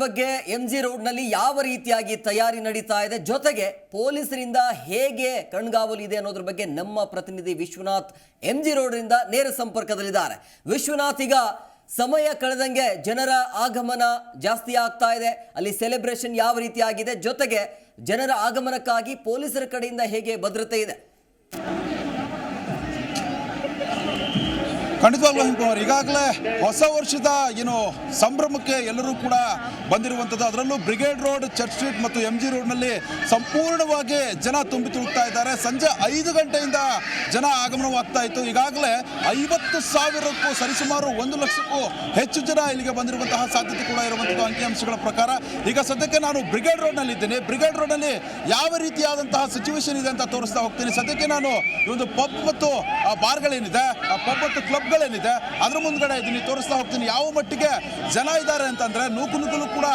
ಬಗ್ಗೆ ಎಂಜಿ ರೋಡ್ನಲ್ಲಿ ಯಾವ ರೀತಿಯಾಗಿ ತಯಾರಿ ನಡೀತಾ ಇದೆ, ಜೊತೆಗೆ ಪೊಲೀಸರಿಂದ ಹೇಗೆ ಕಣ್ಗಾವಲು ಇದೆ ಅನ್ನೋದ್ರ ಬಗ್ಗೆ ನಮ್ಮ ಪ್ರತಿನಿಧಿ ವಿಶ್ವನಾಥ್ ಎಂಜಿ ರೋಡ್ನಿಂದ ನೇರ ಸಂಪರ್ಕದಲ್ಲಿದ್ದಾರೆ. ವಿಶ್ವನಾಥ್, ಈಗ ಸಮಯ ಕಳೆದಂಗೆ ಜನರ ಆಗಮನ ಜಾಸ್ತಿ ಆಗ್ತಾ ಇದೆ, ಅಲ್ಲಿ ಸೆಲೆಬ್ರೇಷನ್ ಯಾವ ರೀತಿಯಾಗಿದೆ, ಜೊತೆಗೆ ಜನರ ಆಗಮನಕ್ಕಾಗಿ ಪೊಲೀಸರ ಕಡೆಯಿಂದ ಹೇಗೆ ಭದ್ರತೆ ಇದೆ? ಖಂಡಿತವಾಗ್ಲೂ ಹಿಂಪವರ್ ಈಗಾಗಲೇ ಹೊಸ ವರ್ಷದ ಸಂಭ್ರಮಕ್ಕೆ ಎಲ್ಲರೂ ಕೂಡ ಬಂದಿರುವಂಥದ್ದು. ಅದರಲ್ಲೂ ಬ್ರಿಗೇಡ್ ರೋಡ್, ಚರ್ಚ್ ಸ್ಟ್ರೀಟ್ ಮತ್ತು ಎಂ ಜಿ ರೋಡ್ನಲ್ಲಿ ಸಂಪೂರ್ಣವಾಗಿ ಜನ ತುಂಬಿ ತುಳುಕ್ತಾ ಇದ್ದಾರೆ. ಸಂಜೆ 5 ಗಂಟೆಯಿಂದ ಜನ ಆಗಮನವಾಗ್ತಾ ಇತ್ತು. ಈಗಾಗಲೇ 50,000ಕ್ಕೂ ಸರಿಸುಮಾರು 1 ಲಕ್ಷಕ್ಕೂ ಹೆಚ್ಚು ಜನ ಇಲ್ಲಿಗೆ ಬಂದಿರುವಂತಹ ಸಾಧ್ಯತೆ ಕೂಡ ಇರುವಂಥದ್ದು ಅಂಕಿಅಂಶಗಳ ಪ್ರಕಾರ. ಈಗ ಸದ್ಯಕ್ಕೆ ನಾನು ಬ್ರಿಗೇಡ್ ರೋಡ್ನಲ್ಲಿ ಇದ್ದೇನೆ. ಬ್ರಿಗೇಡ್ ರೋಡ್ನಲ್ಲಿ ಯಾವ ರೀತಿಯಾದಂತಹ ಸಿಚುವೇಶನ್ ಇದೆ ಅಂತ ತೋರಿಸ್ತಾ ಹೋಗ್ತೀನಿ. ಸದ್ಯಕ್ಕೆ ನಾನು ಈ ಒಂದು ಪಬ್ ಮತ್ತು ಬಾರ್ಗಳೇನಿದೆ, ಆ ಪಬ್ ಮತ್ತು ಕ್ಲಬ್ಗಳೇನಿದೆ ಅದ್ರ ಮುಂದ್ಗಡೆ ಇದನ್ನು ತೋರಿಸ್ತಾ ಹೋಗ್ತೀನಿ. ಯಾವ ಮಟ್ಟಿಗೆ ಜನ ಇದ್ದಾರೆ ಅಂತಂದ್ರೆ ನೂಕುನುಗ್ಗಲು ಕೂಡ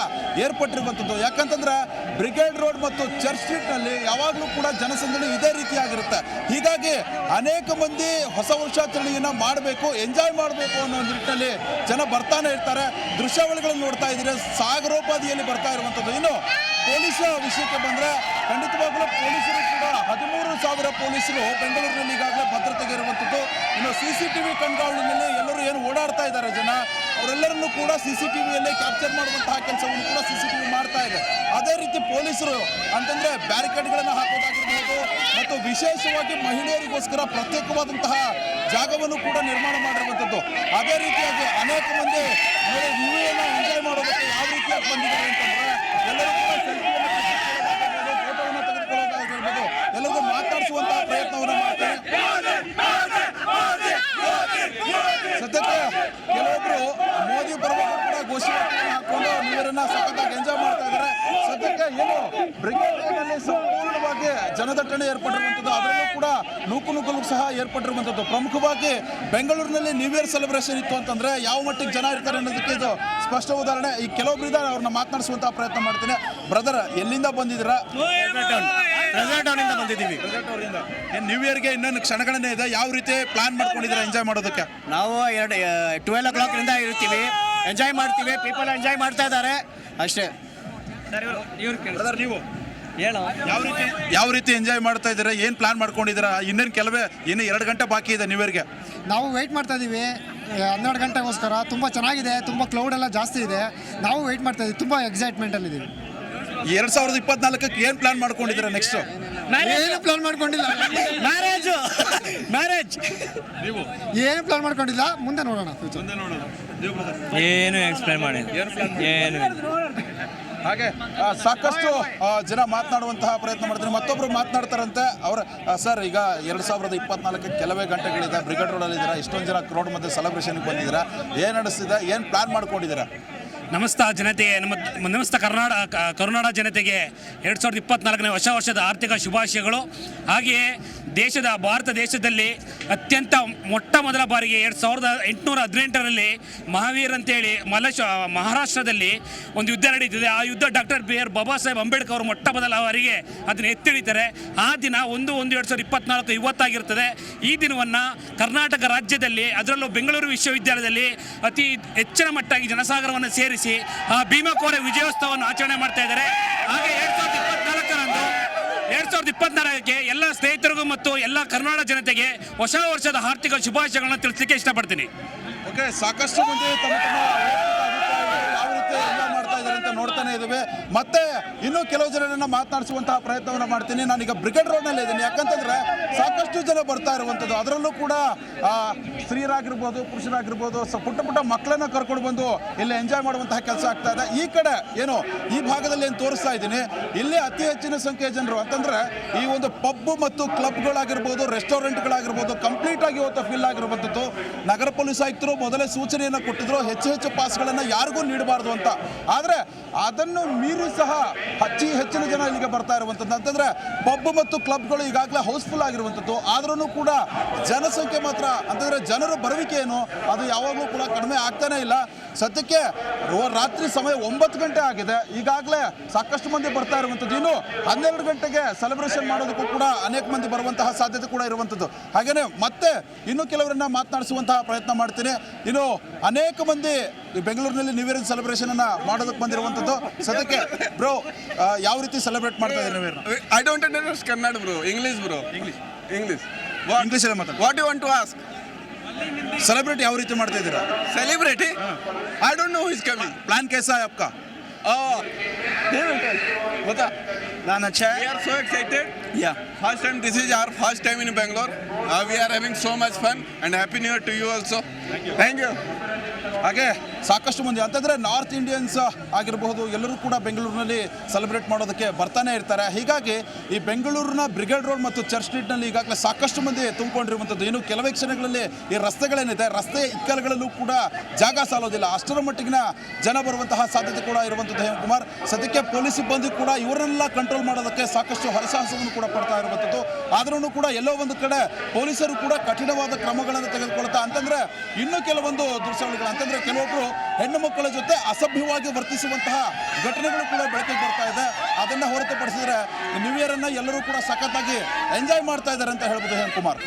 ಏರ್ಪಟ್ಟಿರುವಂಥದ್ದು. ಯಾಕಂತಂದ್ರೆ ಬ್ರಿಗೇಡ್ ರೋಡ್ ಮತ್ತು ಚರ್ಚ್ ಸ್ಟ್ರೀಟ್ ನಲ್ಲಿ ಯಾವಾಗಲೂ ಕೂಡ ಜನಸಂದಣಿ ಇದೇ ರೀತಿಯಾಗಿರುತ್ತೆ. ಹೀಗಾಗಿ ಅನೇಕ ಮಂದಿ ಹೊಸ ವರ್ಷಾಚರಣೆಯನ್ನ ಮಾಡಬೇಕು, ಎಂಜಾಯ್ ಮಾಡಬೇಕು ಅನ್ನೋ ನಿಟ್ಟಿನಲ್ಲಿ ಜನ ಬರ್ತಾನೆ ಇರ್ತಾರೆ. ದೃಶ್ಯಾವಳಿಗಳನ್ನು ನೋಡ್ತಾ ಇದ್ದೀರಿ, ಸಾಗರೋಪಾದಿಯಲ್ಲಿ ಬರ್ತಾ ಇರುವಂಥದ್ದು. ಇನ್ನು ಪೊಲೀಸ್ ವಿಷಯಕ್ಕೆ ಬಂದ್ರೆ ಖಂಡಿತವಾಗ್ಲೂ ಪೊಲೀಸರು ಕೂಡ 13,000 ಪೊಲೀಸರು ಬೆಂಗಳೂರಿನಲ್ಲಿ ಈಗಾಗಲೇ ಭದ್ರತೆಗೆ ಇರುವಂಥದ್ದು. ಇನ್ನು CCTV ಕಣ್ಗಾವಲಿನಲ್ಲಿ ಎಲ್ಲರೂ ಏನು ಓಡಾಡ್ತಾ ಇದ್ದಾರೆ ಜನ, ಅವರೆಲ್ಲರನ್ನೂ ಕೂಡ CCTVಯಲ್ಲೇ ಕ್ಯಾಪ್ಚರ್ ಮಾಡುವಂತಹ ಕೆಲಸವನ್ನು ಕೂಡ CCTV ಮಾಡ್ತಾ ಇದೆ. ಅದೇ ರೀತಿ ಪೊಲೀಸರು ಅಂತಂದ್ರೆ ಬ್ಯಾರಿಕೇಡ್ಗಳನ್ನು ಹಾಕೋದಾಗಿರ್ಬೋದು ಮತ್ತು ವಿಶೇಷವಾಗಿ ಮಹಿಳೆಯರಿಗೋಸ್ಕರ ಪ್ರತ್ಯೇಕವಾದಂತಹ ಜಾಗವನ್ನು ಕೂಡ ನಿರ್ಮಾಣ ಮಾಡಿರುವಂಥದ್ದು. ಅದೇ ರೀತಿಯಾಗಿ ಅನೇಕ ಮಂದಿ ನ್ಯೂ ಇಯರ್ನ ಎಂಜಾಯ್ ಮಾಡೋದಕ್ಕೆ ಯಾವ ರೀತಿಯಾಗಿ ಬಂದಿದ್ದಾರೆ ಅಂತಂದ್ರೆ ಎಲ್ಲರೂ ಕೂಡ ಸೆಲ್ಫಿಯನ್ನು ತೆಗೆದುಕೊಳ್ಳೋದಾಗಿರ್ಬೋದು, ಫೋಟೋವನ್ನು ತೆಗೆದುಕೊಳ್ಳೋದಾಗಿರ್ಬೋದು, ಎಲ್ಲರಿಗೂ ಮಾತಾಡಿಸುವಂತಹ ಪ್ರಯತ್ನವನ್ನು ಮಾಡ್ತಾರೆ. ಸದ್ಯಕ್ಕೆ ಕೆಲವೊಬ್ರು ಮೋದಿ ಬರುವಾಗ ಕೂಡ ಘೋಷಣೆಯನ್ನು ಹಾಕೊಂಡು ನೀರನ್ನ ಸಖತ್ತಾಗಿ ಎಂಜಾಯ್ ಮಾಡ್ತಾ ಇದ್ದಾರೆ. ಸದ್ಯಕ್ಕೆ ಬ್ರಿಗೇಡ್ ರೋಡ್ನಲ್ಲಿ ಸಂಪೂರ್ಣವಾಗಿ ಜನದಟ್ಟಣೆ ಏರ್ಪಟ್ಟಿರುವಂಥದ್ದು, ಅದರಲ್ಲೂ ಕೂಡ ನೂಕುನುಗ್ಗಲು ಸಹ ಏರ್ಪಟ್ಟಿರುವಂಥದ್ದು. ಪ್ರಮುಖವಾಗಿ ಬೆಂಗಳೂರಿನಲ್ಲಿ ನ್ಯೂ ಇಯರ್ ಸೆಲೆಬ್ರೇಷನ್ ಇತ್ತು ಅಂತಂದ್ರೆ ಯಾವ ಮಟ್ಟಿಗೆ ಜನ ಇರ್ತಾರೆ ಅನ್ನೋದಕ್ಕೆ ಇದು ಸ್ಪಷ್ಟ ಉದಾಹರಣೆ. ಈ ಕೆಲವೊಬ್ರು ಇದ್ದಾರೆ, ಅವ್ರನ್ನ ಮಾತನಾಡಿಸುವಂತಹ ಪ್ರಯತ್ನ ಮಾಡ್ತೀನಿ. ಬ್ರದರ್, ಎಲ್ಲಿಂದ ಬಂದಿದ್ದೀರಾ? ಬಂದಿದ್ದೀವಿ. ನ್ಯೂ ಇಯರ್ಗೆ ಇನ್ನೊಂದು ಕ್ಷಣಗಳನ್ನೇ ಇದೆ, ಯಾವ ರೀತಿ ಪ್ಲಾನ್ ಮಾಡ್ಕೊಂಡಿದ್ದೀರಾ ಎಂಜಾಯ್ ಮಾಡೋದಕ್ಕೆ? ನಾವು 12 o'clock ಇರ್ತೀವಿ, ಎಂಜಾಯ್ ಮಾಡ್ತೀವಿ. ಪೀಪಲ್ ಎಂಜಾಯ್ ಮಾಡ್ತಾ ಇದ್ದಾರೆ ಅಷ್ಟೇ. ಬ್ರದರ್, ನೀವು ಯಾವ ರೀತಿ ಎಂಜಾಯ್ ಮಾಡ್ತಾ ಇದ್ದೀರಾ? ಏನು ಪ್ಲಾನ್ ಮಾಡ್ಕೊಂಡಿದ್ದೀರಾ? ಇನ್ನೇನು 2 ಗಂಟೆ ಬಾಕಿ ಇದೆ ನ್ಯೂ ಇಯರ್ಗೆ. ನಾವು ವೆಯ್ಟ್ ಮಾಡ್ತಾ ಇದ್ದೀವಿ 12 ಗಂಟೆಗೋಸ್ಕರ. ತುಂಬ ಚೆನ್ನಾಗಿದೆ, ತುಂಬ ಕ್ಲೌಡ್ ಎಲ್ಲ ಜಾಸ್ತಿ ಇದೆ. ನಾವು ವೆಯ್ಟ್ ಮಾಡ್ತಾ ಇದ್ದೀವಿ, ತುಂಬ ಎಕ್ಸೈಟ್ಮೆಂಟಲ್ಲಿದ್ದೀವಿ. 2024ಕ್ಕೆ ಏನು ಪ್ಲಾನ್ ಮಾಡ್ಕೊಂಡಿದ್ದೀರಾ ನೆಕ್ಸ್ಟ್? ಏನು ಪ್ಲಾನ್ ಮಾಡ್ಕೊಂಡಿಲ್ಲ. ಮ್ಯಾರೇಜ್ ನೀವು ಏನು ಪ್ಲಾನ್ ಮಾಡ್ಕೊಂಡಿಲ್ಲ, ಮುಂದೆ ನೋಡೋಣ. ಏನು ಎಕ್ಸ್ಪ್ಲೇನ್ ಮಾಡಿ ಏನು ಹಾಗೆ ಸಾಕಷ್ಟು ಜನ ಮಾತನಾಡುವಂತಹ ಪ್ರಯತ್ನ ಮಾಡ್ತಾರೆ. ಮತ್ತೊಬ್ರು ಮಾತನಾಡ್ತಾರಂತೆ. ಅವರ ಸರ್, ಈಗ 2024ಕ್ಕೆ ಕೆಲವೇ ಗಂಟೆಗಳಿದೆ, ಬ್ರಿಗೇಡ್ ರೋಡಲ್ಲಿ ಇದ್ದೀರಾ, ಇಷ್ಟೊಂದು ಜನ ಕ್ರೌಡ್ ಮಧ್ಯೆ ಸೆಲೆಬ್ರೇಷನ್ಗೆ ಬಂದಿದ್ದೀರಾ, ಏನು ಅನಿಸ್ತಿದೆ, ಏನು ಪ್ಲಾನ್ ಮಾಡ್ಕೊಂಡಿದ್ದೀರಾ? ನಮಸ್ತೆ ಜನತೆಗೆ, ನಮಸ್ತೆ ಕರ್ನಾಟಕ ಜನತೆಗೆ 2024ನೇ ಹೊಸ ವರ್ಷದ ಆರ್ಥಿಕ ಶುಭಾಶಯಗಳು. ಹಾಗೆಯೇ ಭಾರತ ದೇಶದಲ್ಲಿ ಅತ್ಯಂತ ಮೊಟ್ಟ ಮೊದಲ ಬಾರಿಗೆ 1818ರಲ್ಲಿ ಮಹಾವೀರ್ ಅಂತೇಳಿ ಮಹಾರಾಷ್ಟ್ರದಲ್ಲಿ ಒಂದು ಯುದ್ಧ ನಡೀತಿದೆ. ಆ ಯುದ್ಧ doctor B R Baba Saheb Ambedkar ಅವರು ಮೊಟ್ಟ ಮೊದಲ ಬಾರಿಗೆ ಅದನ್ನು ಎತ್ತಿಡಿತಾರೆ. ಆ ದಿನ 1/1/2024 ಇವತ್ತಾಗಿರ್ತದೆ. ಈ ದಿನವನ್ನು ಕರ್ನಾಟಕ ರಾಜ್ಯದಲ್ಲಿ, ಅದರಲ್ಲೂ ಬೆಂಗಳೂರು ವಿಶ್ವವಿದ್ಯಾಲಯದಲ್ಲಿ ಅತಿ ಹೆಚ್ಚಿನ ಮಟ್ಟಾಗಿ ಜನಸಾಗರವನ್ನು ಸೇರಿಸಿ ಆ ಭೀಮಕೋರೆ ವಿಜಯೋತ್ಸವವನ್ನು ಆಚರಣೆ ಮಾಡ್ತಾ ಇದ್ದಾರೆ. ಹಾಗೆ 2024ಕ್ಕೆ ಎಲ್ಲ ಸ್ನೇಹಿತರಿಗೂ ಮತ್ತು ಎಲ್ಲ ಕರ್ನಾಟಕ ಜನತೆಗೆ ಹೊಸ ವರ್ಷದ ಆರ್ಥಿಕ ಶುಭಾಶಯಗಳನ್ನು ತಿಳಿಸಲಿಕ್ಕೆ ಇಷ್ಟಪಡ್ತೀನಿ. ಓಕೆ, ಸಾಕಷ್ಟು ಮಂದಿ ತಮ್ಮ ಯಾವ ರೀತಿ ಎಲ್ಲ ಮಾಡ್ತಾ ಇದ್ದಾರೆ ಅಂತ ನೋಡ್ತಾನೆ ಇದ್ದೀವಿ. ಮತ್ತೆ ಇನ್ನೂ ಕೆಲವು ಜನರನ್ನ ಮಾತನಾಡಿಸುವಂತಹ ಪ್ರಯತ್ನವನ್ನು ಮಾಡ್ತೀನಿ. ನಾನೀಗ ಬ್ರಿಗೇಡ್ ರೋಡ್ನಲ್ಲಿ ಇದ್ದೀನಿ. ಯಾಕಂತಂದ್ರೆ ಸಾಕಷ್ಟು ಜನ ಬರ್ತಾ ಇರುವಂಥದ್ದು, ಅದರಲ್ಲೂ ಕೂಡ ಸ್ತ್ರೀಯರಾಗಿರ್ಬೋದು, ಪುರುಷರಾಗಿರ್ಬೋದು, ಪುಟ್ಟ ಮಕ್ಕಳನ್ನ ಕರ್ಕೊಂಡು ಬಂದು ಇಲ್ಲಿ ಎಂಜಾಯ್ ಮಾಡುವಂತಹ ಕೆಲಸ ಆಗ್ತಾ ಇದೆ. ಈ ಕಡೆ ಈ ಭಾಗದಲ್ಲಿ ಏನು ತೋರಿಸ್ತಾ ಇದ್ದೀನಿ, ಇಲ್ಲಿ ಅತಿ ಹೆಚ್ಚಿನ ಸಂಖ್ಯೆಯ ಜನರು ಅಂತಂದ್ರೆ ಈ ಒಂದು ಪಬ್ ಮತ್ತು ಕ್ಲಬ್ಗಳಾಗಿರ್ಬೋದು, ರೆಸ್ಟೋರೆಂಟ್ಗಳಾಗಿರ್ಬೋದು ಕಂಪ್ಲೀಟ್ ಆಗಿ ಇವತ್ತು ಫಿಲ್ ಆಗಿರುವಂಥದ್ದು. ನಗರ ಪೊಲೀಸ್ ಆಯುಕ್ತರು ಮೊದಲೇ ಸೂಚನೆಯನ್ನು ಕೊಟ್ಟಿದ್ರು, ಹೆಚ್ಚು ಪಾಸ್ಗಳನ್ನು ಯಾರಿಗೂ ನೀಡಬಾರ್ದು ಅಂತ. ಆದರೆ ಅದನ್ನು ಮೀರಿ ಸಹ ಹೆಚ್ಚಿನ ಜನ ಇಲ್ಲಿಗೆ ಬರ್ತಾ ಇರುವಂಥದ್ದು. ಅಂತಂದ್ರೆ ಪಬ್ ಮತ್ತು ಕ್ಲಬ್ಗಳು ಈಗಾಗಲೇ ಹೌಸ್ಫುಲ್ ಆಗಿರುವಂಥದ್ದು. ಆದ್ರೂ ಕೂಡ ಜನಸಂಖ್ಯೆ ಮಾತ್ರ, ಅಂತಂದ್ರೆ ಜನರ ಬರುವಿಕೆ ಏನು ಅದು ಯಾವಾಗಲೂ ಕೂಡ ಕಡಿಮೆ ಆಗ್ತಾನೆ ಇಲ್ಲ. ಸದ್ಯಕ್ಕೆ ರಾತ್ರಿ ಸಮಯ 9 ಗಂಟೆ ಆಗಿದೆ. ಈಗಾಗಲೇ ಸಾಕಷ್ಟು ಮಂದಿ ಬರ್ತಾ ಇರುವಂಥದ್ದು. ಇನ್ನು 12 ಗಂಟೆಗೆ ಸೆಲೆಬ್ರೇಷನ್ ಮಾಡೋದಕ್ಕೂ ಕೂಡ ಅನೇಕ ಮಂದಿ ಬರುವಂತಹ ಸಾಧ್ಯತೆ ಕೂಡ ಇರುವಂಥದ್ದು. ಹಾಗೆಯೇ ಮತ್ತೆ ಇನ್ನು ಕೆಲವರನ್ನ ಮಾತನಾಡಿಸುವಂತಹ ಪ್ರಯತ್ನ ಮಾಡ್ತೀನಿ. ಇನ್ನು ಅನೇಕ ಮಂದಿ ಈ ಬೆಂಗಳೂರಿನಲ್ಲಿ ನ್ಯೂ ಇಯರ್ ಸೆಲೆಬ್ರೇಷನ್ ಅನ್ನ ಮಾಡೋದಕ್ಕೆ ಬಂದಿರುವಂಥದ್ದು. ಸದ್ಯಕ್ಕೆ ಬ್ರೋ ಯಾವ ರೀತಿ ಸೆಲೆಬ್ರೇಟ್ ಮಾಡ್ತಾ ಇದ್ದೀರಿ new year? I don't understand Kannada, bro. English, bro. English. English ಅಲ್ಲಿ ಮಾತಾಡಿ. What do you want to ask? Celebrate ಯಾವ ರೀತಿ ಮಾಡ್ತಾ ಇದ್ದೀರಾ? Celebrity? I don't know who is coming. Plan कैसा है आपका? Oh, they will tell. Bata. Plan अच्छा We है? are so excited. Yeah. First time, this is our first time in Bangalore. We are having so much fun and happy new year to you also. Thank you. ಹಾಗೆ ಸಾಕಷ್ಟು ಮಂದಿ ಅಂತಂದರೆ north Indians ಆಗಿರಬಹುದು ಎಲ್ಲರೂ ಕೂಡ ಬೆಂಗಳೂರಿನಲ್ಲಿ celebrate ಮಾಡೋದಕ್ಕೆ ಬರ್ತಾನೆ ಇರ್ತಾರೆ. ಹೀಗಾಗಿ ಈ ಬೆಂಗಳೂರಿನ ಬ್ರಿಗೇಡ್ ರೋಡ್ ಮತ್ತು ಚರ್ಚ್ ಸ್ಟ್ರೀಟ್ನಲ್ಲಿ ಈಗಾಗಲೇ ಸಾಕಷ್ಟು ಮಂದಿ ತುಂಬಿಕೊಂಡಿರುವಂಥದ್ದು. ಇನ್ನು ಕೆಲವೇ ಕ್ಷಣಗಳಲ್ಲಿ ಈ ರಸ್ತೆಗಳೇನಿದೆ ರಸ್ತೆ ಇಕ್ಕಲುಗಳಲ್ಲೂ ಕೂಡ ಜಾಗ ಸಾಲೋದಿಲ್ಲ, ಅಷ್ಟರ ಮಟ್ಟಿಗಿನ ಜನ ಬರುವಂತಹ ಸಾಧ್ಯತೆ ಕೂಡ ಇರುವಂಥದ್ದು. ಹೇಮಕುಮಾರ್, ಸದ್ಯಕ್ಕೆ ಪೊಲೀಸ್ ಸಿಬ್ಬಂದಿ ಕೂಡ ಇವರನ್ನೆಲ್ಲ ಕಂಟ್ರೋಲ್ ಮಾಡೋದಕ್ಕೆ ಸಾಕಷ್ಟು ಹರಸಾಹಸವನ್ನು ಕೂಡ ಪಡ್ತಾ ಇರುವಂಥದ್ದು. ಆದ್ರೂ ಕೂಡ ಎಲ್ಲೋ ಒಂದು ಕಡೆ ಪೊಲೀಸರು ಕೂಡ ಕಠಿಣವಾದ ಕ್ರಮಗಳನ್ನು ತೆಗೆದುಕೊಳ್ತಾ ಅಂತಂದರೆ ಇನ್ನೂ ಕೆಲವೊಂದು ದೃಶ್ಯಾವಳಿಗಳು ಅಂತಂದರೆ ಕೆಲವೊಬ್ಬರು ಹೆಣ್ಣು ಮಕ್ಕಳ ಜೊತೆ ಅಸಭ್ಯವಾಗಿ ವರ್ತಿಸುವಂತಹ ಘಟನೆಗಳು ಕೂಡ ಬೆಳಕಿಗೆ ಬರ್ತಾ ಇದೆ. ಅದನ್ನು ಹೊರತುಪಡಿಸಿದ್ರೆ ನ್ಯೂ ಇಯರ್ ಅನ್ನ ಎಲ್ಲರೂ ಕೂಡ ಸಖತ್ತಾಗಿ ಎಂಜಾಯ್ ಮಾಡ್ತಾ ಇದ್ದಾರೆ ಅಂತ ಹೇಳ್ಬೋದು. ಹೇಮಕುಮಾರ್,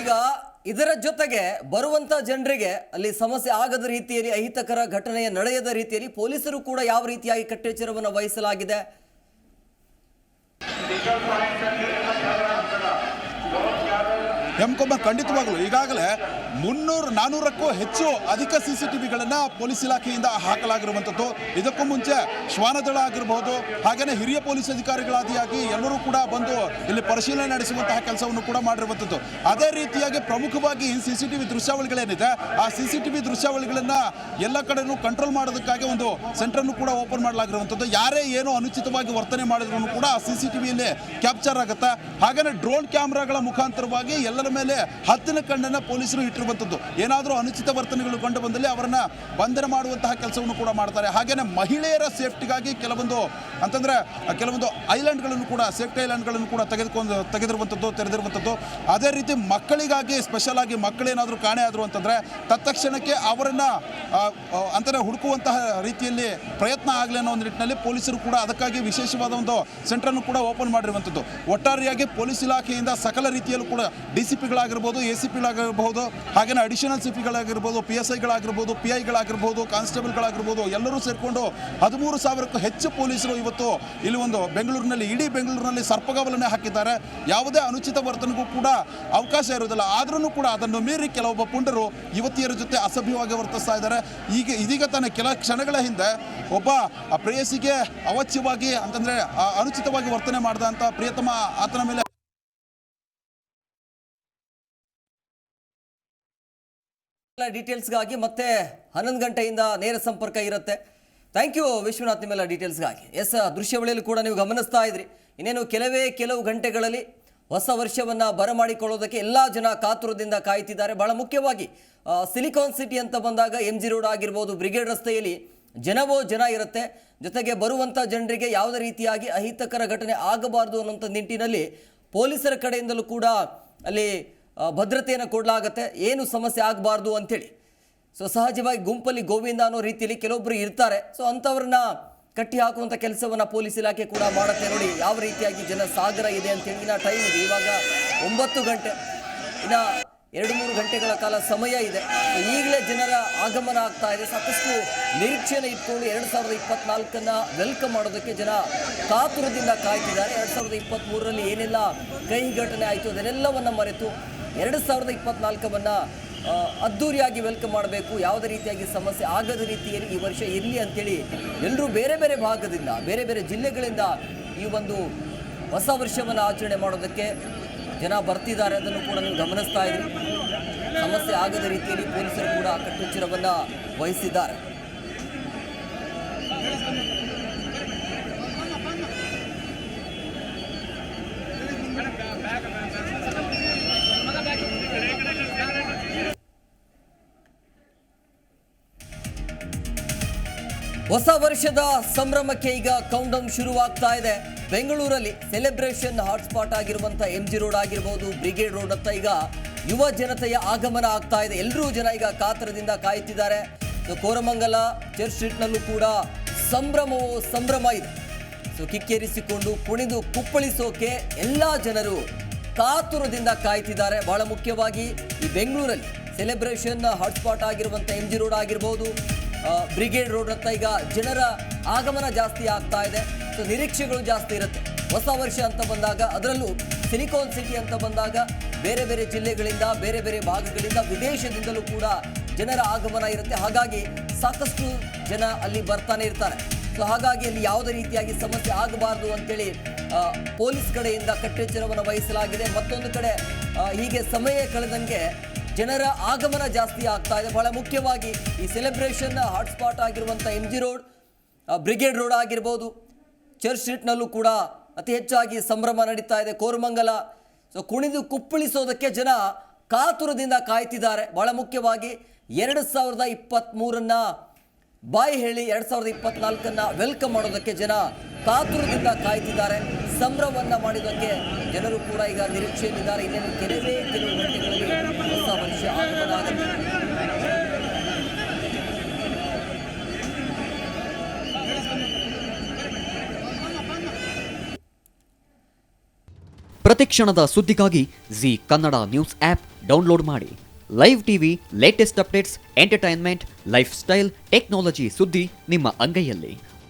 ಈಗ ಇದರ ಜೊತೆಗೆ ಬರುವಂತ ಜನರಿಗೆ ಅಲ್ಲಿ ಸಮಸ್ಯೆ ಆಗದ ರೀತಿಯಲ್ಲಿ ಅಹಿತಕರ ಘಟನೆಯ ನಡೆಯದ ರೀತಿಯಲ್ಲಿ ಪೊಲೀಸರು ಕೂಡ ಯಾವ ರೀತಿಯಾಗಿ ಕಟ್ಟೆಚ್ಚರವನ್ನು ವಹಿಸಲಾಗಿದೆ? ಹೇಮಕುಮಾರ್, ಖಂಡಿತವಾಗಲು ಈಗಾಗಲೇ 300-400ಕ್ಕೂ ಹೆಚ್ಚು ಅಧಿಕ CCTVಗಳನ್ನು ಪೊಲೀಸ್ ಇಲಾಖೆಯಿಂದ ಹಾಕಲಾಗಿರುವಂಥದ್ದು. ಇದಕ್ಕೂ ಮುಂಚೆ ಶ್ವಾನದಳ ಆಗಿರಬಹುದು, ಹಾಗೆಯೇ ಹಿರಿಯ ಪೊಲೀಸ್ ಅಧಿಕಾರಿಗಳಾದಿಯಾಗಿ ಎಲ್ಲರೂ ಕೂಡ ಬಂದು ಇಲ್ಲಿ ಪರಿಶೀಲನೆ ನಡೆಸುವಂತಹ ಕೆಲಸವನ್ನು ಕೂಡ ಮಾಡಿರುವಂಥದ್ದು. ಅದೇ ರೀತಿಯಾಗಿ ಪ್ರಮುಖವಾಗಿ CCTV ದೃಶ್ಯಾವಳಿಗಳೇನಿದೆ ಆ CCTV ದೃಶ್ಯಾವಳಿಗಳನ್ನು ಎಲ್ಲ ಕಡೆನೂ ಕಂಟ್ರೋಲ್ ಮಾಡೋದಕ್ಕಾಗಿ ಒಂದು ಸೆಂಟರನ್ನು ಕೂಡ ಓಪನ್ ಮಾಡಲಾಗಿರುವಂಥದ್ದು. ಯಾರೇ ಏನೋ ಅನುಚಿತವಾಗಿ ವರ್ತನೆ ಮಾಡಿದ್ರು ಕೂಡ CCTVಯಲ್ಲಿ ಕ್ಯಾಪ್ಚರ್ ಆಗುತ್ತೆ. ಹಾಗೆಯೇ ಡ್ರೋನ್ ಕ್ಯಾಮ್ರಾಗಳ ಮುಖಾಂತರವಾಗಿ ಎಲ್ಲರ ಮೇಲೆ ಹದ್ದಿನ ಕಣ್ಣನ್ನು ಪೊಲೀಸರು ಇಟ್ಟಿರುವಂಥದ್ದು. ಏನಾದರೂ ಅನುಚಿತ ವರ್ತನೆಗಳು ಕಂಡು ಬಂದಲ್ಲಿ ಅವರನ್ನ ಬಂಧನ ಮಾಡುವಂತಹ ಕೆಲಸವನ್ನು ಕೂಡ ಮಾಡ್ತಾರೆ. ಹಾಗೆಯೇ ಮಹಿಳೆಯರ ಸೇಫ್ಟಿಗಾಗಿ ಕೆಲವೊಂದು ಐಲ್ಯಾಂಡ್ಗಳನ್ನು ಕೂಡ ಸೇಫ್ಟಿ ಐಲ್ಯಾಂಡ್ಗಳನ್ನು ಕೂಡ ತೆರೆದಿರುವಂಥದ್ದು. ಅದೇ ರೀತಿ ಮಕ್ಕಳಿಗಾಗಿ ಸ್ಪೆಷಲ್ ಆಗಿ ಮಕ್ಕಳೇನಾದರೂ ಕಾಣೆ ಆದರು ಅಂತಂದರೆ ತತ್ಕ್ಷಣಕ್ಕೆ ಅವರನ್ನು ಹುಡುಕುವಂತಹ ರೀತಿಯಲ್ಲಿ ಪ್ರಯತ್ನ ಆಗಲಿ ಅನ್ನೋ ಒಂದು ನಿಟ್ಟಿನಲ್ಲಿ ಪೊಲೀಸರು ಕೂಡ ಅದಕ್ಕಾಗಿ ವಿಶೇಷವಾದ ಒಂದು ಸೆಂಟರನ್ನು ಕೂಡ ಓಪನ್ ಮಾಡಿರುವಂಥದ್ದು. ಒಟ್ಟಾರೆಯಾಗಿ ಪೊಲೀಸ್ ಇಲಾಖೆಯಿಂದ ಸಕಲ ರೀತಿಯಲ್ಲೂ ಕೂಡ DCPಗಳಾಗಿರ್ಬೋದು, ACPಗಳಾಗಿರ್ಬೋದು, ಹಾಗೆಯೇ ಅಡಿಷನಲ್ CPಗಳಾಗಿರ್ಬೋದು, PSIಗಳಾಗಿರ್ಬೋದು, PIಗಳಾಗಿರ್ಬೋದು, ಕಾನ್ಸ್ಟೇಬಲ್ಗಳಾಗಿರ್ಬೋದು ಎಲ್ಲರೂ ಸೇರಿಕೊಂಡು 13,000ಕ್ಕೂ ಹೆಚ್ಚು ಪೊಲೀಸರು ಇವತ್ತು ಇಲ್ಲಿ ಇಡೀ ಬೆಂಗಳೂರಿನಲ್ಲಿ ಸರ್ಪಗಾವಲನ್ನೇ ಹಾಕಿದ್ದಾರೆ. ಯಾವುದೇ ಅನುಚಿತ ವರ್ತನೆಗೂ ಕೂಡ ಅವಕಾಶ ಇರುವುದಿಲ್ಲ. ಆದ್ರೂ ಕೂಡ ಅದನ್ನು ಮೀರಿ ಕೆಲವೊಬ್ಬ ಪುಂಡರು ಯುವತಿಯರ ಜೊತೆ ಅಸಭ್ಯವಾಗಿ ವರ್ತಿಸ್ತಾ ಇದ್ದಾರೆ. ಇದೀಗ ತಾನೇ ಕೆಲ ಕ್ಷಣಗಳ ಹಿಂದೆ ಒಬ್ಬ ಪ್ರೇಯಸಿಗೆ ಅವಾಚ್ಯವಾಗಿ ಅನುಚಿತವಾಗಿ ವರ್ತನೆ ಮಾಡಿದಂಥ ಪ್ರಿಯತಮ ಆತನ ಮೇಲೆ ಡೀಟೇಲ್ಸ್ಗಾಗಿ ಮತ್ತೆ 11 ಗಂಟೆಯಿಂದ ನೇರ ಸಂಪರ್ಕ ಇರುತ್ತೆ. ಥ್ಯಾಂಕ್ ಯು ವಿಶ್ವನಾಥ್, ನಿಮ್ಮೆಲ್ಲ ಡೀಟೇಲ್ಸ್ಗಾಗಿ. ದೃಶ್ಯಾವಳಿಯಲ್ಲಿ ಕೂಡ ನೀವು ಗಮನಿಸ್ತಾ ಇದ್ರಿ. ಇನ್ನೇನು ಕೆಲವು ಗಂಟೆಗಳಲ್ಲಿ ಹೊಸ ವರ್ಷವನ್ನು ಬರಮಾಡಿಕೊಳ್ಳೋದಕ್ಕೆ ಎಲ್ಲ ಜನ ಕಾತುರದಿಂದ ಕಾಯ್ತಿದ್ದಾರೆ. ಬಹಳ ಮುಖ್ಯವಾಗಿ ಸಿಲಿಕಾನ್ ಸಿಟಿ ಅಂತ ಬಂದಾಗ MG ರೋಡ್ ಆಗಿರ್ಬೋದು, ಬ್ರಿಗೇಡ್ ರಸ್ತೆಯಲ್ಲಿ ಜನ ಇರುತ್ತೆ. ಜೊತೆಗೆ ಬರುವಂಥ ಜನರಿಗೆ ಯಾವುದೇ ರೀತಿಯಾಗಿ ಅಹಿತಕರ ಘಟನೆ ಆಗಬಾರ್ದು ಅನ್ನೋಂಥ ನಿಟ್ಟಿನಲ್ಲಿ ಪೊಲೀಸರ ಕಡೆಯಿಂದಲೂ ಕೂಡ ಅಲ್ಲಿ ಭದ್ರತೆಯನ್ನು ಕೊಡಲಾಗತ್ತೆ, ಏನು ಸಮಸ್ಯೆ ಆಗಬಾರ್ದು ಅಂಥೇಳಿ. ಸೊ ಸಹಜವಾಗಿ ಗುಂಪಲ್ಲಿ ಗೋವಿಂದ ಅನ್ನೋ ರೀತಿಯಲ್ಲಿ ಕೆಲವೊಬ್ಬರು ಇರ್ತಾರೆ. ಸೊ ಅಂಥವ್ರನ್ನ ಕಟ್ಟಿ ಹಾಕುವಂಥ ಕೆಲಸವನ್ನು ಪೊಲೀಸ್ ಇಲಾಖೆ ಕೂಡ ಮಾಡುತ್ತೆ. ನೋಡಿ ಯಾವ ರೀತಿಯಾಗಿ ಜನ ಸಾಗರ ಇದೆ ಅಂತೇಳಿ. ಇನ್ನು ಟೈಮ್ ಇದೆ, ಇವಾಗ 9 ಗಂಟೆ, ಇನ್ನು 2-3 ಗಂಟೆಗಳ ಕಾಲ ಸಮಯ ಇದೆ. ಈಗಲೇ ಜನರ ಆಗಮನ ಆಗ್ತಾ ಇದೆ. ಸಾಕಷ್ಟು ನಿರೀಕ್ಷೆಯನ್ನು ಇಟ್ಕೊಂಡು 2024 ವೆಲ್ಕಮ್ ಮಾಡೋದಕ್ಕೆ ಜನ ಕಾತುರದಿಂದ ಕಾಯ್ತಿದ್ದಾರೆ. 2023ರಲ್ಲಿ ಏನೆಲ್ಲ ಕಹಿ ಘಟನೆ ಆಯಿತು ಅದನ್ನೆಲ್ಲವನ್ನು ಮರೆತು 2024 ಅದ್ಧೂರಿಯಾಗಿ ವೆಲ್ಕಮ್ ಮಾಡಬೇಕು, ಯಾವುದೇ ರೀತಿಯಾಗಿ ಸಮಸ್ಯೆ ಆಗದ ರೀತಿಯಲ್ಲಿ ಈ ವರ್ಷ ಇರಲಿ ಅಂತೇಳಿ ಎಲ್ಲರೂ ಬೇರೆ ಬೇರೆ ಭಾಗದಿಂದ, ಬೇರೆ ಬೇರೆ ಜಿಲ್ಲೆಗಳಿಂದ ಈ ಒಂದು ಹೊಸ ವರ್ಷವನ್ನು ಆಚರಣೆ ಮಾಡೋದಕ್ಕೆ ಜನ ಬರ್ತಿದ್ದಾರೆ. ಅದನ್ನು ಕೂಡ ನೀವು ಗಮನಿಸ್ತಾ ಇದ್ರಿ. ಸಮಸ್ಯೆ ಆಗದ ರೀತಿಯಲ್ಲಿ ಪೊಲೀಸರು ಕೂಡ ಕಟ್ಟೆಚ್ಚರವನ್ನು ವಹಿಸಿದ್ದಾರೆ. ಹೊಸ ವರ್ಷದ ಸಂಭ್ರಮಕ್ಕೆ ಈಗ ಕೌಂಟ್ಡೌನ್ ಶುರುವಾಗ್ತಾ ಇದೆ. ಬೆಂಗಳೂರಲ್ಲಿ ಸೆಲೆಬ್ರೇಷನ್ ಹಾಟ್ಸ್ಪಾಟ್ ಆಗಿರುವಂಥ MG ರೋಡ್ ಆಗಿರ್ಬೋದು, ಬ್ರಿಗೇಡ್ ರೋಡ್ ಅಂತ ಈಗ ಯುವ ಜನತೆಯ ಆಗಮನ ಆಗ್ತಾ ಇದೆ. ಎಲ್ಲರೂ ಜನ ಈಗ ಕಾತರದಿಂದ ಕಾಯುತ್ತಿದ್ದಾರೆ. ಸೊ ಕೋರಮಂಗಲ ಚರ್ಚ್ ಸ್ಟ್ರೀಟ್ನಲ್ಲೂ ಕೂಡ ಸಂಭ್ರಮವೋ ಸಂಭ್ರಮ ಇದೆ. ಸೊ ಕಿಕ್ಕೇರಿಸಿಕೊಂಡು ಕುಣಿದು ಕುಪ್ಪಳಿಸೋಕೆ ಎಲ್ಲ ಜನರು ಕಾತುರದಿಂದ ಕಾಯ್ತಿದ್ದಾರೆ. ಬಹಳ ಮುಖ್ಯವಾಗಿ ಈ ಬೆಂಗಳೂರಲ್ಲಿ ಸೆಲೆಬ್ರೇಷನ್ ಹಾಟ್ಸ್ಪಾಟ್ ಆಗಿರುವಂಥ MG ರೋಡ್ ಆಗಿರ್ಬೋದು, ಬ್ರಿಗೇಡ್ ರೋಡ್ ಅಂತ ಈಗ ಜನರ ಆಗಮನ ಜಾಸ್ತಿ ಆಗ್ತಾ ಇದೆ. ಸೊ ನಿರೀಕ್ಷೆಗಳು ಜಾಸ್ತಿ ಇರುತ್ತೆ. ಹೊಸ ವರ್ಷ ಅಂತ ಬಂದಾಗ, ಅದರಲ್ಲೂ ಸಿಲಿಕಾನ್ ಸಿಟಿ ಅಂತ ಬಂದಾಗ ಬೇರೆ ಬೇರೆ ಜಿಲ್ಲೆಗಳಿಂದ, ಬೇರೆ ಬೇರೆ ಭಾಗಗಳಿಂದ, ವಿದೇಶದಿಂದಲೂ ಕೂಡ ಜನರ ಆಗಮನ ಇರುತ್ತೆ. ಹಾಗಾಗಿ ಸಾಕಷ್ಟು ಜನ ಅಲ್ಲಿ ಬರ್ತಾನೆ ಇರ್ತಾರೆ. ಸೊ ಹಾಗಾಗಿ ಅಲ್ಲಿ ಯಾವುದೇ ರೀತಿಯಾಗಿ ಸಮಸ್ಯೆ ಆಗಬಾರ್ದು ಅಂತೇಳಿ ಪೊಲೀಸ್ ಕಡೆಯಿಂದ ಕಟ್ಟೆಚ್ಚರವನ್ನು ವಹಿಸಲಾಗಿದೆ. ಮತ್ತೊಂದು ಕಡೆ ಹೀಗೆ ಸಮಯ ಕಳೆದಂಗೆ ಜನರ ಆಗಮನ ಜಾಸ್ತಿ ಆಗ್ತಾ ಇದೆ. ಬಹಳ ಮುಖ್ಯವಾಗಿ ಈ ಸೆಲೆಬ್ರೇಷನ್ ಹಾಟ್ಸ್ಪಾಟ್ ಆಗಿರುವಂಥ MG ರೋಡ್, ಬ್ರಿಗೇಡ್ ರೋಡ್ ಆಗಿರ್ಬೋದು, ಚರ್ಚ್ ಸ್ಟ್ರೀಟ್ನಲ್ಲೂ ಕೂಡ ಅತಿ ಹೆಚ್ಚಾಗಿ ಸಂಭ್ರಮ ನಡೀತಾ ಇದೆ. ಕೋರಮಂಗಲ ಸೊ ಕುಣಿದು ಕುಪ್ಪಳಿಸೋದಕ್ಕೆ ಜನ ಕಾತುರದಿಂದ ಕಾಯ್ತಿದ್ದಾರೆ. ಬಹಳ ಮುಖ್ಯವಾಗಿ 2023 ಬಾಯಿ ಹೇಳಿ 2024 ವೆಲ್ಕಮ್ ಮಾಡೋದಕ್ಕೆ ಜನ ಕಾತುರದಿಂದ ಕಾಯ್ತಿದ್ದಾರೆ. ಸಂಭ್ರಮವನ್ನು ಮಾಡಿದ್ದಕ್ಕೆ ಜನರು ಕೂಡ ಈಗ ನಿರೀಕ್ಷೆಯಲ್ಲಿದ್ದಾರೆ. ಇನ್ನೇನು ಕೆಲವೇ ಕೆಲವು ಗಂಟೆಗಳಲ್ಲಿ ಹೊಸ ವರ್ಷ ಆಗಮನ ಆಗುತ್ತೆ. ಪ್ರತಿಕ್ಷಣದ ಸುದ್ದಿಗಾಗಿ Zee Kannada news app download ಮಾಡಿ. Live TV, latest updates, entertainment, lifestyle, technology ಸುದ್ದಿ ನಿಮ್ಮ ಅಂಗೈಯಲ್ಲಿ.